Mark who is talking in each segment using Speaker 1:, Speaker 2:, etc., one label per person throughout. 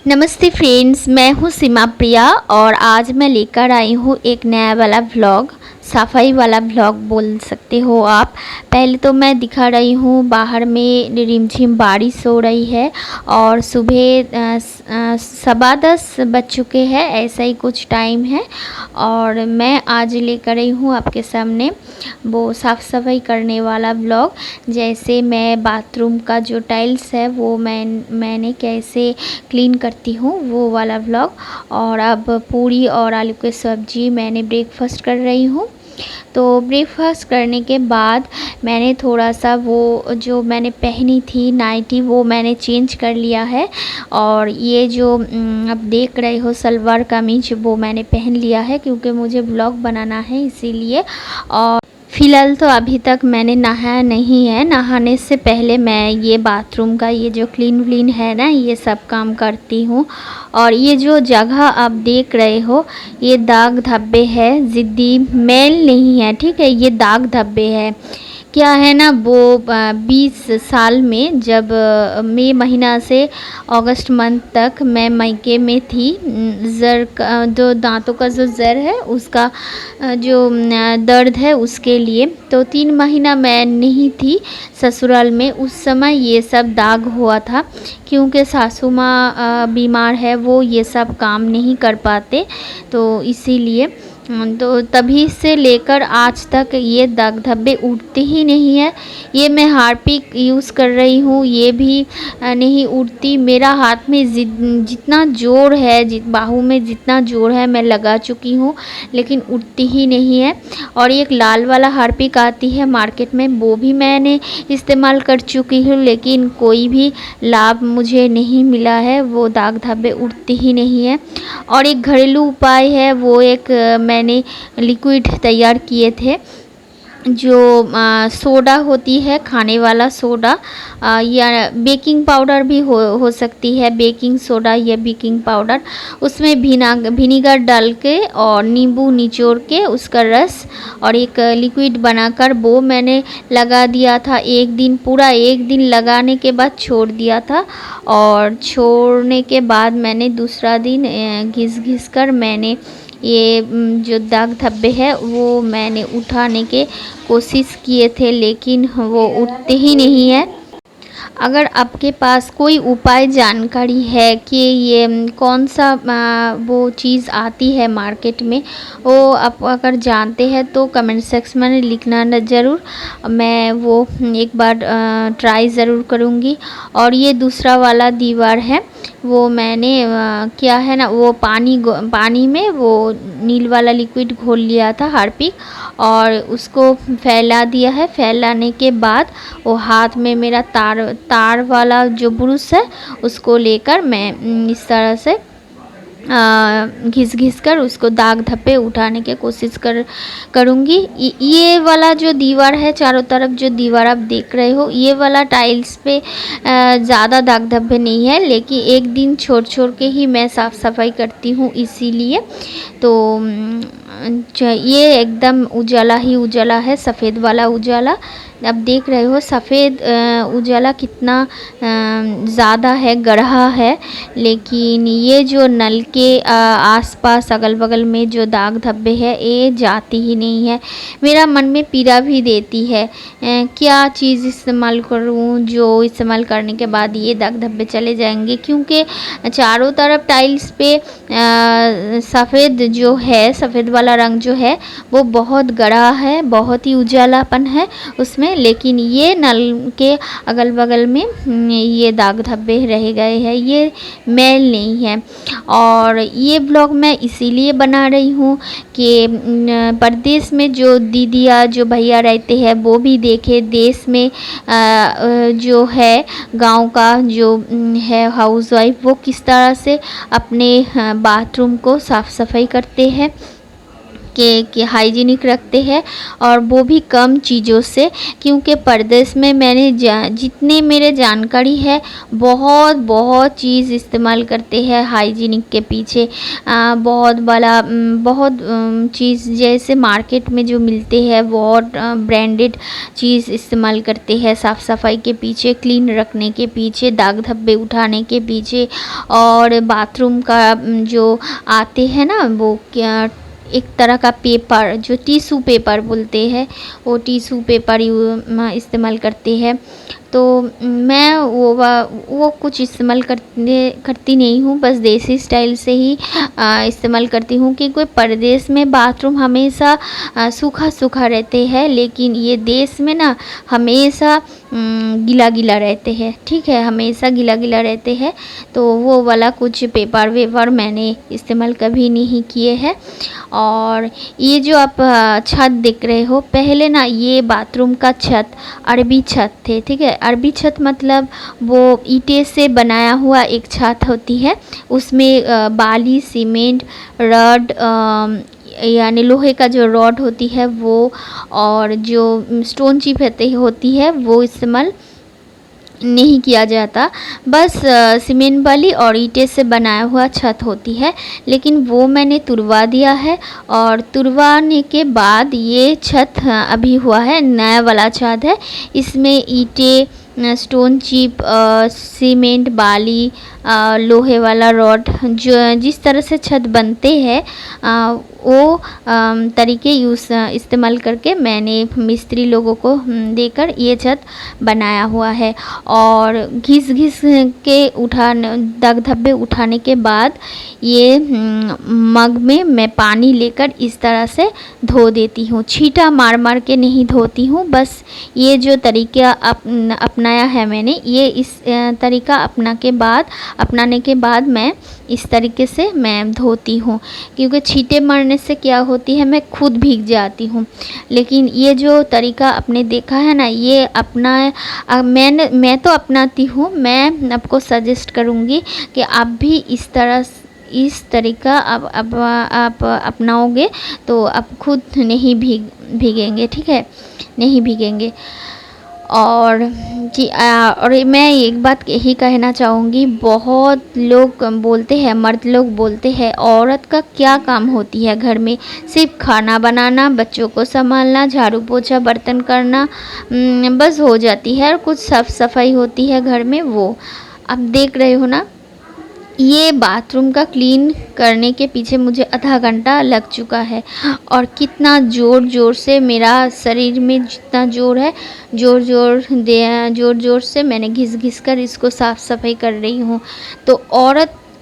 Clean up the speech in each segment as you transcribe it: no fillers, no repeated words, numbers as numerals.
Speaker 1: नमस्ते फ्रेंड्स, मैं हूँ सीमा प्रिया और आज मैं लेकर आई हूँ एक नया वाला व्लॉग। सफाई वाला व्लॉग बोल सकते हो आप। पहले तो मैं दिखा रही हूँ बाहर में रिमझिम बारिश हो रही है और सुबह 10:15 बज चुके हैं, ऐसा ही कुछ टाइम है। और मैं आज लेकर आई हूँ आपके सामने वो साफ़ सफाई करने वाला व्लॉग। जैसे मैं बाथरूम का जो टाइल्स है वो मैंने कैसे क्लीन करती हूँ वो वाला व्लॉग। और अब पूरी और आलू की सब्ज़ी मैंने ब्रेकफास्ट कर रही हूँ। तो ब्रेकफास्ट करने के बाद मैंने थोड़ा सा वो जो मैंने पहनी थी नाइटी वो मैंने चेंज कर लिया है। और ये जो अब देख रहे हो सलवार कमीज वो मैंने पहन लिया है क्योंकि मुझे व्लॉग बनाना है इसीलिए। और फ़िलहाल तो अभी तक मैंने नहाया नहीं है। नहाने से पहले मैं ये बाथरूम का ये जो क्लीन है ना ये सब काम करती हूँ। और ये जो जगह आप देख रहे हो ये दाग धब्बे है, ज़िद्दी मैल नहीं है, ठीक है, ये दाग धब्बे है। क्या है ना वो 20 साल में जब मई महीना से अगस्त मंथ तक मैं मायके में थी, ज़र का जो दांतों का जो ज़र है उसका जो दर्द है उसके लिए, तो 3 महीना मैं नहीं थी ससुराल में। उस समय ये सब दाग हुआ था क्योंकि सासू माँ बीमार है, वो ये सब काम नहीं कर पाते, तो इसीलिए तो तभी से लेकर आज तक ये दाग धब्बे उठते ही नहीं है। ये मैं हार्पिक यूज़ कर रही हूँ, ये भी नहीं उठती। मेरा हाथ में जितना जोर है, बाहू में जितना जोर है मैं लगा चुकी हूँ लेकिन उठती ही नहीं है। और एक लाल वाला हार्पिक आती है मार्केट में, वो भी मैंने इस्तेमाल कर चुकी हूँ लेकिन कोई भी लाभ मुझे नहीं मिला है, वो दाग धब्बे उठते ही नहीं है। और एक घरेलू उपाय है, वो एक मैंने लिक्विड तैयार किए थे जो सोडा होती है, खाने वाला सोडा या बेकिंग पाउडर भी हो सकती है, बेकिंग सोडा या बेकिंग पाउडर। उसमें विनीगर डाल के और नींबू निचोड़ के उसका रस और एक लिक्विड बनाकर वो मैंने लगा दिया था। एक दिन पूरा एक दिन लगाने के बाद छोड़ दिया था और छोड़ने के बाद मैंने दूसरा दिन घिस कर मैंने ये जो दाग धब्बे है वो मैंने उठाने के कोशिश किए थे लेकिन वो उठते ही नहीं है। अगर आपके पास कोई उपाय जानकारी है कि ये कौन सा वो चीज़ आती है मार्केट में, वो आप अगर जानते हैं तो कमेंट सेक्शन में लिखना न ज़रूर, मैं वो एक बार ट्राई ज़रूर करूँगी। और ये दूसरा वाला दीवार है वो मैंने क्या है ना वो पानी में वो नील वाला लिक्विड घोल लिया था हार्पिक और उसको फैला दिया है। फैलाने के बाद वो हाथ में मेरा तार वाला जो ब्रश है उसको लेकर मैं इस तरह से घिस कर उसको दाग धब्बे उठाने की कोशिश करूँगी। ये वाला जो दीवार है, चारों तरफ जो दीवार आप देख रहे हो, ये वाला टाइल्स पे ज़्यादा दाग धब्बे नहीं है लेकिन एक दिन छोड़ के ही मैं साफ़ सफाई करती हूँ इसीलिए। तो ये एकदम उजाला ही उजाला है, सफ़ेद वाला उजाला। अब देख रहे हो सफ़ेद उजाला कितना ज़्यादा है, गढ़ा है। लेकिन ये जो नल के आसपास अगल बगल में जो दाग धब्बे है ये जाती ही नहीं है, मेरा मन में पीड़ा भी देती है। क्या चीज़ इस्तेमाल करूं जो इस्तेमाल करने के बाद ये दाग धब्बे चले जाएंगे, क्योंकि चारों तरफ टाइल्स पे सफ़ेद जो है, सफ़ेद वाला रंग जो है वो बहुत गढ़ा है, बहुत ही उजालापन है उसमें। लेकिन ये नल के अगल बगल में ये दाग धब्बे रह गए हैं, ये मैल नहीं है। और ये ब्लॉग मैं इसीलिए बना रही हूँ कि प्रदेश में जो दीदिया जो भैया रहते हैं वो भी देखे, देश में जो है गांव का जो है हाउसवाइफ वो किस तरह से अपने बाथरूम को साफ़ सफाई करते हैं। के हाइजीनिक रखते हैं, और वो भी कम चीज़ों से, क्योंकि परदेश में मैंने जितने मेरे जानकारी है बहुत बहुत चीज़ इस्तेमाल करते हैं हाइजीनिक के पीछे। बहुत बड़ा बहुत चीज़ जैसे मार्केट में जो मिलते हैं बहुत ब्रांडेड चीज़ इस्तेमाल करते हैं साफ़ सफाई के पीछे, क्लीन रखने के पीछे, दाग धब्बे उठाने के पीछे। और बाथरूम का जो आते हैं ना वो क्या, एक तरह का पेपर जो टिश्यू पेपर बोलते हैं, वो टिश्यू पेपर इस्तेमाल करते हैं। तो मैं वो कुछ इस्तेमाल करती नहीं हूँ, बस देसी स्टाइल से ही इस्तेमाल करती हूँ, क्योंकि परदेश में बाथरूम हमेशा सूखा सूखा रहते हैं, लेकिन ये देश में ना हमेशा गीला गीला रहते हैं। ठीक है, हमेशा गीला गीला रहते हैं, तो वो वाला कुछ पेपर वेपर मैंने इस्तेमाल कभी नहीं किए हैं। और ये जो आप छत देख रहे हो, पहले ना ये बाथरूम का छत अरबी छत थे। ठीक है, अरबी छत मतलब वो ईंटें से बनाया हुआ एक छत होती है, उसमें बाली, सीमेंट, रड यानी लोहे का जो रॉड होती है वो, और जो स्टोन चिप होती है वो इस्तेमाल नहीं किया जाता। बस सीमेंट वाली और ईंटें से बनाया हुआ छत होती है, लेकिन वो मैंने तुड़वा दिया है, और तुड़वाने के बाद ये छत अभी हुआ है, नया वाला छत है। इसमें ईंटें, स्टोन चिप, सीमेंट, बाली, लोहे वाला रॉड, जो जिस तरह से छत बनते हैं वो तरीके इस्तेमाल करके मैंने मिस्त्री लोगों को देकर ये छत बनाया हुआ है। और घिस घिस के दाग धब्बे उठाने के बाद ये मग में मैं पानी लेकर इस तरह से धो देती हूँ। छींटा मार मार के नहीं धोती हूँ, बस ये जो तरीका अपनाया है मैंने, ये इस तरीका अपनाने के बाद मैं इस तरीके से मैं धोती हूँ। क्योंकि छींटे मारने से क्या होती है, मैं खुद भीग जाती हूँ, लेकिन ये जो तरीका आपने देखा है ना, ये मैं तो अपनाती हूँ। मैं आपको सजेस्ट करूँगी कि आप भी इस तरीका आप अपनाओगे तो आप खुद नहीं भीगेंगे। ठीक है, नहीं भीगेंगे। और मैं एक बात यही कहना चाहूँगी, बहुत लोग बोलते हैं, मर्द लोग बोलते हैं औरत का क्या काम होती है घर में, सिर्फ खाना बनाना, बच्चों को संभालना, झाड़ू पोछा बर्तन करना, बस हो जाती है। और कुछ साफ सफाई होती है घर में, वो आप देख रहे हो ना। ये बाथरूम का क्लीन करने के पीछे मुझे आधा घंटा लग चुका है, और कितना ज़ोर से मेरा शरीर में जितना जोर है, ज़ोर से मैंने घिस कर इसको साफ़ सफाई कर रही हूँ। तो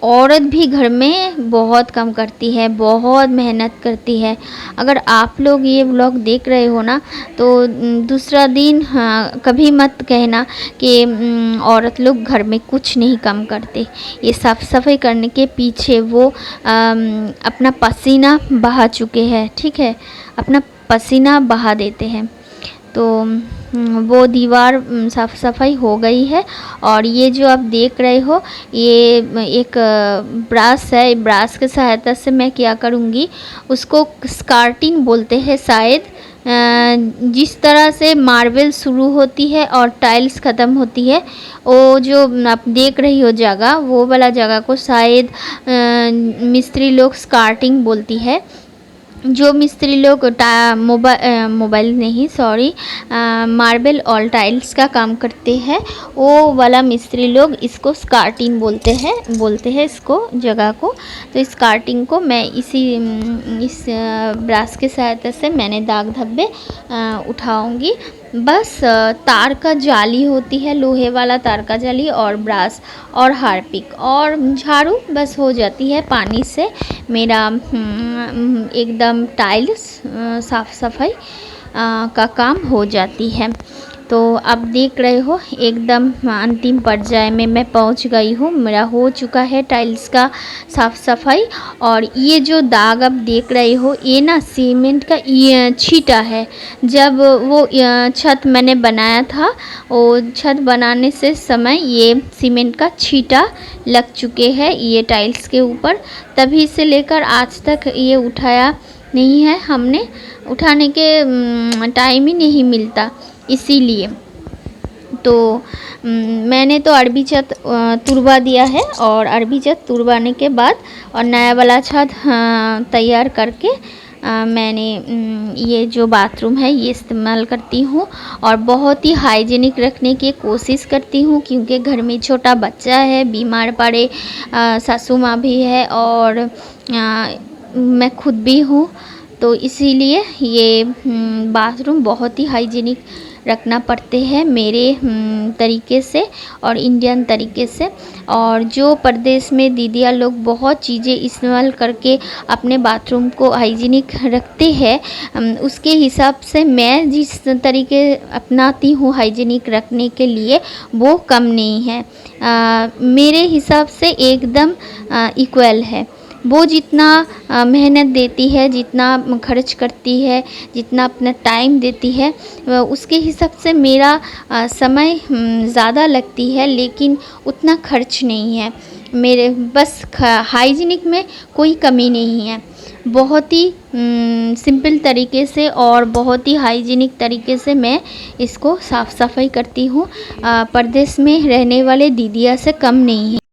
Speaker 1: औरत भी घर में बहुत काम करती है, बहुत मेहनत करती है। अगर आप लोग ये व्लॉग देख रहे हो ना, तो दूसरा दिन कभी मत कहना कि औरत लोग घर में कुछ नहीं काम करते। ये साफ़ सफाई करने के पीछे वो अपना पसीना बहा चुके हैं। ठीक है, अपना पसीना बहा देते हैं। तो वो दीवार साफ़ सफाई हो गई है। और ये जो आप देख रहे हो, ये एक ब्रश है। ब्रश की सहायता से मैं क्या करूँगी, उसको स्कार्टिंग बोलते हैं शायद। जिस तरह से मार्बल शुरू होती है और टाइल्स ख़त्म होती है, वो जो आप देख रही हो जगह, वो वाला जगह को शायद मिस्त्री लोग स्कार्टिंग बोलती है। जो मिस्त्री लोग मोबाइल नहीं, सॉरी, मार्बल और टाइल्स का काम करते हैं, वो वाला मिस्त्री लोग इसको स्कार्टिंग बोलते हैं इसको जगह को। तो स्कार्टिंग को मैं इस ब्रश की सहायता से मैंने दाग धब्बे उठाऊंगी। बस तार का जाली होती है, लोहे वाला तार का जाली, और ब्रश और हार्पिक और झाड़ू, बस हो जाती है। पानी से मेरा एकदम टाइल्स साफ़ सफाई का काम हो जाती है। तो आप देख रहे हो एकदम अंतिम पर्याय में मैं पहुंच गई हूँ। मेरा हो चुका है टाइल्स का साफ़ सफाई। और ये जो दाग आप देख रहे हो, ये ना सीमेंट का ये छींटा है। जब वो छत मैंने बनाया था, वो छत बनाने से समय ये सीमेंट का छींटा लग चुके हैं ये टाइल्स के ऊपर। तभी से लेकर आज तक ये उठाया नहीं है, हमने उठाने के टाइम ही नहीं मिलता, इसीलिए। तो मैंने तो अरबी छत तुड़वा दिया है, और अरबी छत तुड़वाने के बाद और नया वाला छत तैयार करके मैंने ये जो बाथरूम है ये इस्तेमाल करती हूँ, और बहुत ही हाइजीनिक रखने की कोशिश करती हूँ, क्योंकि घर में छोटा बच्चा है, बीमार पड़े, सासू माँ भी है, और मैं खुद भी हूँ, तो इसीलिए ये बाथरूम बहुत ही हाइजीनिक रखना पड़ते हैं मेरे तरीके से और इंडियन तरीके से। और जो परदेश में दीदियाँ लोग बहुत चीज़ें इस्तेमाल करके अपने बाथरूम को हाइजीनिक रखते हैं, उसके हिसाब से मैं जिस तरीके अपनाती हूँ हाइजीनिक रखने के लिए, वो कम नहीं है, मेरे हिसाब से एकदम इक्वल है। वो जितना मेहनत देती है, जितना खर्च करती है, जितना अपना टाइम देती है, उसके हिसाब से मेरा समय ज़्यादा लगती है, लेकिन उतना खर्च नहीं है मेरे। बस हाइजीनिक में कोई कमी नहीं है, बहुत ही सिंपल तरीके से और बहुत ही हाइजीनिक तरीके से मैं इसको साफ़ सफाई करती हूँ। परदेश में रहने वाले दीदिया से कम नहीं है।